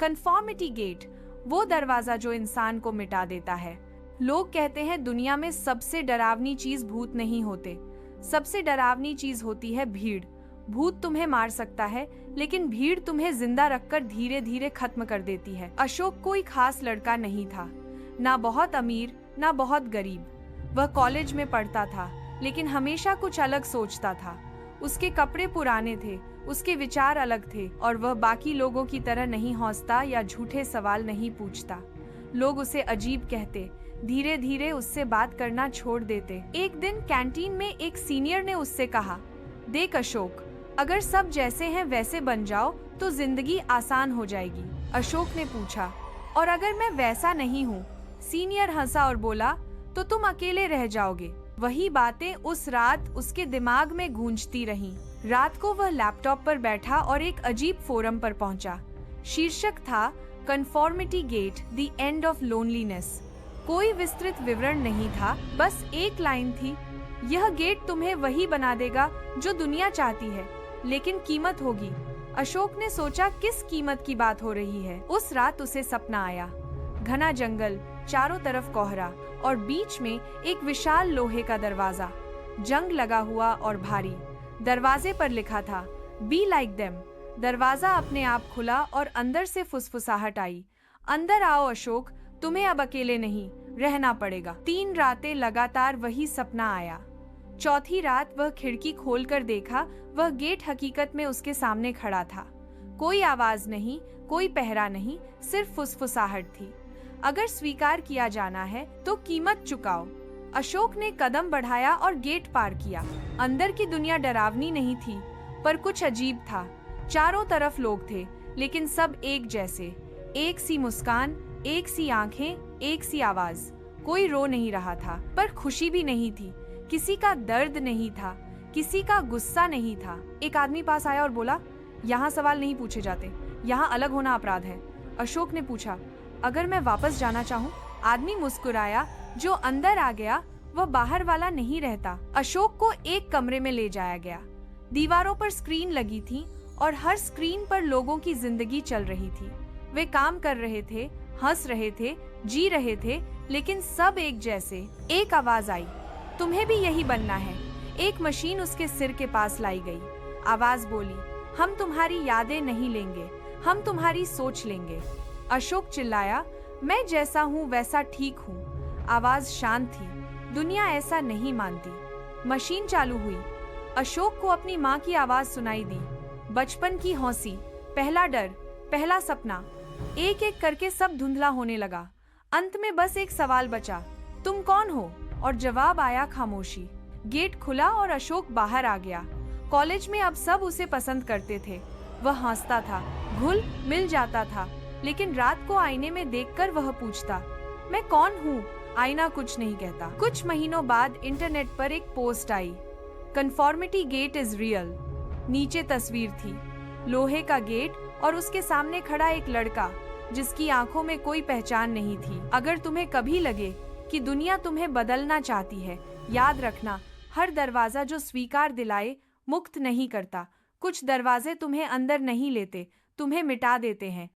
Conformity gate, वो दरवाजा जो इंसान को मिटा देता है। लोग कहते हैं दुनिया में सबसे डरावनी चीज भूत नहीं होते, सबसे डरावनी चीज होती है भीड़। भूत तुम्हें मार सकता है, लेकिन भीड़ तुम्हें जिंदा रखकर धीरे धीरे खत्म कर देती है। अशोक कोई खास लड़का नहीं था, ना बहुत अमीर ना बहुत गरीब। वह कॉलेज में पढ़ता था, लेकिन हमेशा कुछ अलग सोचता था। उसके कपड़े पुराने थे, उसके विचार अलग थे, और वह बाकी लोगों की तरह नहीं हंसता या झूठे सवाल नहीं पूछता। लोग उसे अजीब कहते, धीरे धीरे उससे बात करना छोड़ देते। एक दिन कैंटीन में एक सीनियर ने उससे कहा, देख अशोक, अगर सब जैसे हैं वैसे बन जाओ तो जिंदगी आसान हो जाएगी। अशोक ने पूछा, और अगर मैं वैसा नहीं हूँ? सीनियर हंसा और बोला, तो तुम अकेले रह जाओगे। वही बातें उस रात उसके दिमाग में गूंजती रहीं। रात को वह लैपटॉप पर बैठा और एक अजीब फोरम पर पहुंचा। शीर्षक था conformity gate, the end of loneliness. कोई विस्तृत विवरण नहीं था, बस एक लाइन थी, यह गेट तुम्हें वही बना देगा जो दुनिया चाहती है, लेकिन कीमत होगी। अशोक ने सोचा, किस कीमत की बात हो रही है? उस रात उसे सपना आया, घना जंगल, चारों तरफ कोहरा, और बीच में एक विशाल लोहे का दरवाजा, जंग लगा हुआ और भारी। दरवाजे पर लिखा था, बी लाइक देम। दरवाजा अपने आप खुला और अंदर से फुसफुसाहट आई, अंदर आओ अशोक, तुम्हें अब अकेले नहीं रहना पड़ेगा। 3 रातें लगातार वही सपना आया। चौथी रात वह खिड़की खोलकर देखा, वह गेट हकीकत में उसके सामने खड़ा था। कोई आवाज नहीं, कोई पहरा नहीं, सिर्फ फुसफुसाहट थी। अगर स्वीकार किया जाना है तो कीमत चुकाओ। अशोक ने कदम बढ़ाया और गेट पार किया। अंदर की दुनिया डरावनी नहीं थी, पर कुछ अजीब था। चारों तरफ लोग थे, लेकिन सब एक जैसे। एक सी मुस्कान, एक सी आंखें, एक सी आवाज। कोई रो नहीं रहा था, पर खुशी भी नहीं थी। किसी का दर्द नहीं था, किसी का गुस्सा नहीं था। एक आदमी पास आया और बोला, यहाँ सवाल नहीं पूछे जाते, यहाँ अलग होना अपराध है। अशोक ने पूछा, अगर मैं वापस जाना चाहूँ? आदमी मुस्कुराया, जो अंदर आ गया वह बाहर वाला नहीं रहता। अशोक को एक कमरे में ले जाया गया। दीवारों पर स्क्रीन लगी थी और हर स्क्रीन पर लोगों की जिंदगी चल रही थी। वे काम कर रहे थे, हंस रहे थे, जी रहे थे, लेकिन सब एक जैसे। एक आवाज आई, तुम्हें भी यही बनना है। एक मशीन उसके सिर के पास लाई गई। आवाज बोली, हम तुम्हारी यादें नहीं लेंगे, हम तुम्हारी सोच लेंगे। अशोक चिल्लाया, मैं जैसा हूँ वैसा ठीक हूँ। आवाज शांत थी, दुनिया ऐसा नहीं मानती। मशीन चालू हुई। अशोक को अपनी माँ की आवाज सुनाई दी, बचपन की हौसी, पहला डर, पहला सपना। एक एक करके सब धुंधला होने लगा। अंत में बस एक सवाल बचा, तुम कौन हो? और जवाब आया, खामोशी। गेट खुला और अशोक बाहर आ गया। कॉलेज में अब सब उसे पसंद करते थे। वह हंसता था, घुल मिल जाता था, लेकिन रात को आईने में देखकर वह पूछता, मैं कौन हूँ? आईना कुछ नहीं कहता। कुछ महीनों बाद इंटरनेट पर एक पोस्ट आई, कन्फॉर्मिटी गेट इज रियल। नीचे तस्वीर थी, लोहे का गेट और उसके सामने खड़ा एक लड़का जिसकी आंखों में कोई पहचान नहीं थी। अगर तुम्हें कभी लगे कि दुनिया तुम्हें बदलना चाहती है, याद रखना, हर दरवाजा जो स्वीकार दिलाए मुक्त नहीं करता। कुछ दरवाजे तुम्हें अंदर नहीं लेते, तुम्हें मिटा देते हैं।